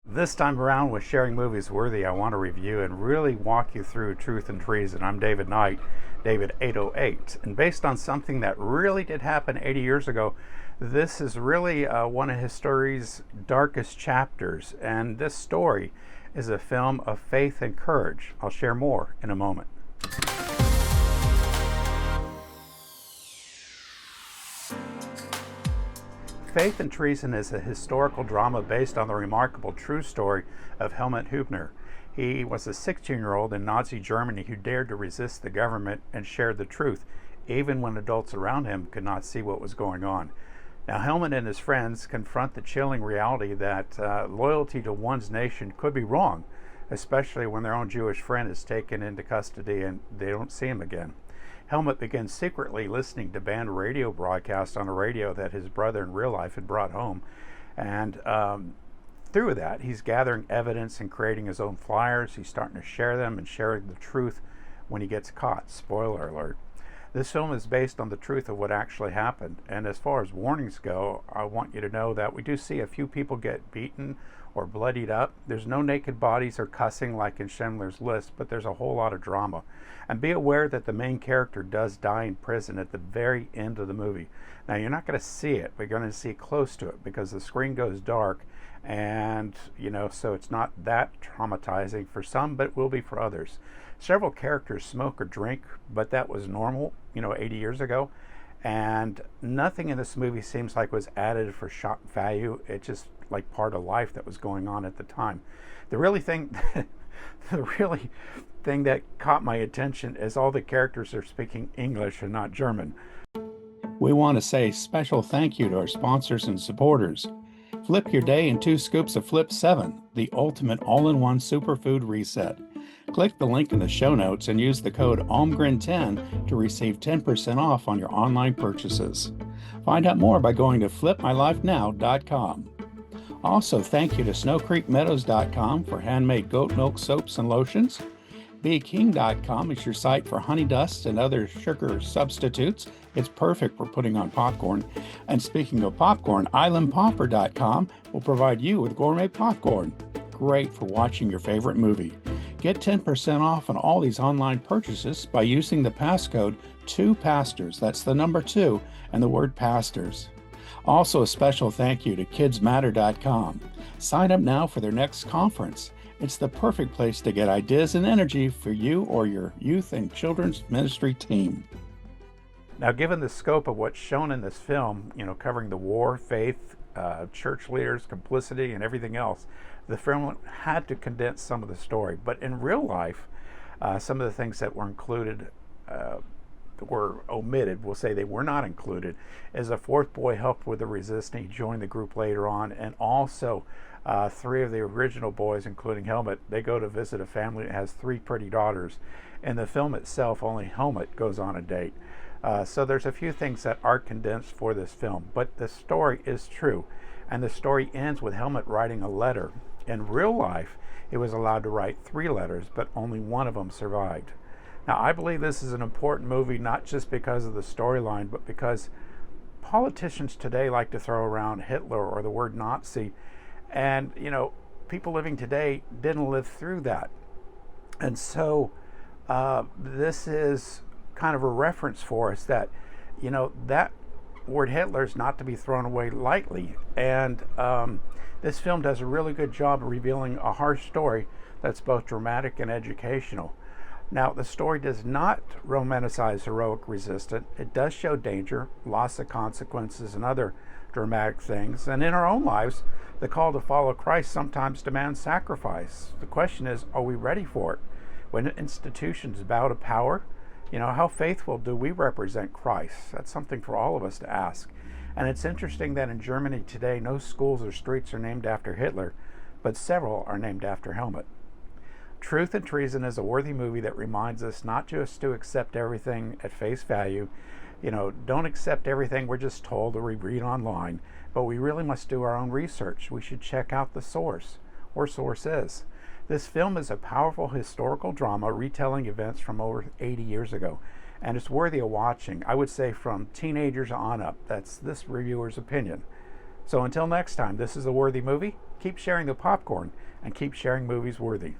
This time around with Sharing Movies Worthy, I want to review and really walk you through Truth and Treason. I'm David Knight, David 808. And based on something that really did happen 80 years ago, this is really one of history's darkest chapters. And this story is a film of faith and courage. I'll share more in a moment. Faith and Treason is a historical drama based on the remarkable true story of Helmuth Hubener. He was a 16-year-old in Nazi Germany who dared to resist the government and shared the truth, even when adults around him could not see what was going on. Now, Helmuth and his friends confront the chilling reality that loyalty to one's nation could be wrong, especially when their own Jewish friend is taken into custody and they don't see him again. Helmuth begins secretly listening to banned radio broadcasts on a radio that his brother in real life had brought home. And through that, he's gathering evidence and creating his own flyers. He's starting to share them and sharing the truth when he gets caught. Spoiler alert. This film is based on the truth of what actually happened. And as far as warnings go, I want you to know that we do see a few people get beaten or bloodied up. There's no naked bodies or cussing like in Schindler's List, but there's a whole lot of drama. And be aware that the main character does die in prison at the very end of the movie. Now, you're not going to see it, but you're going to see close to it because the screen goes dark, and so it's not that traumatizing for some, but it will be for others. Several characters smoke or drink, but that was normal 80 years ago, and nothing in this movie seems like was added for shock value. It's just like part of life that was going on at the time. The really thing that caught my attention is all the characters are speaking English and not German. We want to say special thank you to our sponsors and supporters. Flip your day in 2 scoops of Flip 7, the ultimate all-in-one superfood reset. Click the link in the show notes and use the code OMGREN10 to receive 10% off on your online purchases. Find out more by going to flipmylifenow.com. Also, thank you to snowcreekmeadows.com for handmade goat milk soaps and lotions. BeKing.com is your site for honey dust and other sugar substitutes. It's perfect for putting on popcorn. And speaking of popcorn, IslandPopper.com will provide you with gourmet popcorn. Great for watching your favorite movie. Get 10% off on all these online purchases by using the passcode 2PASTORS. That's the number 2 and the word pastors. Also, a special thank you to kidsmatter.com. Sign up now for their next conference. It's the perfect place to get ideas and energy for you or your youth and children's ministry team. Now, given the scope of what's shown in this film, covering the war, faith, church leaders, complicity, and everything else, the film had to condense some of the story. But in real life, some of the things that were included were omitted. We'll say they were not included. As a 4th boy helped with the resistance, he joined the group later on, and also 3 of the original boys, including Helmuth, they go to visit a family that has 3 pretty daughters. In the film itself, only Helmuth goes on a date. So there's a few things that are condensed for this film, but the story is true. And the story ends with Helmuth writing a letter. In real life, he was allowed to write 3 letters, but only one of them survived. Now, I believe this is an important movie, not just because of the storyline, but because politicians today like to throw around Hitler or the word Nazi. And, people living today didn't live through that. And so this is kind of a reference for us that, that word Hitler is not to be thrown away lightly. And this film does a really good job of revealing a harsh story that's both dramatic and educational. Now, the story does not romanticize heroic resistance. It does show danger, loss of consequences, and other dramatic things. And in our own lives, the call to follow Christ sometimes demands sacrifice. The question is, are we ready for it? When institutions bow to power, how faithful do we represent Christ? That's something for all of us to ask. And it's interesting that in Germany today, no schools or streets are named after Hitler, but several are named after Helmuth. Truth and Treason is a worthy movie that reminds us not just to accept everything at face value. Don't accept everything we're just told or we read online, but we really must do our own research. We should check out the source or sources. This film is a powerful historical drama retelling events from over 80 years ago, and it's worthy of watching. I would say from teenagers on up. That's this reviewer's opinion. So until next time, this is The Worthy Movie. Keep sharing the popcorn and keep sharing movies worthy.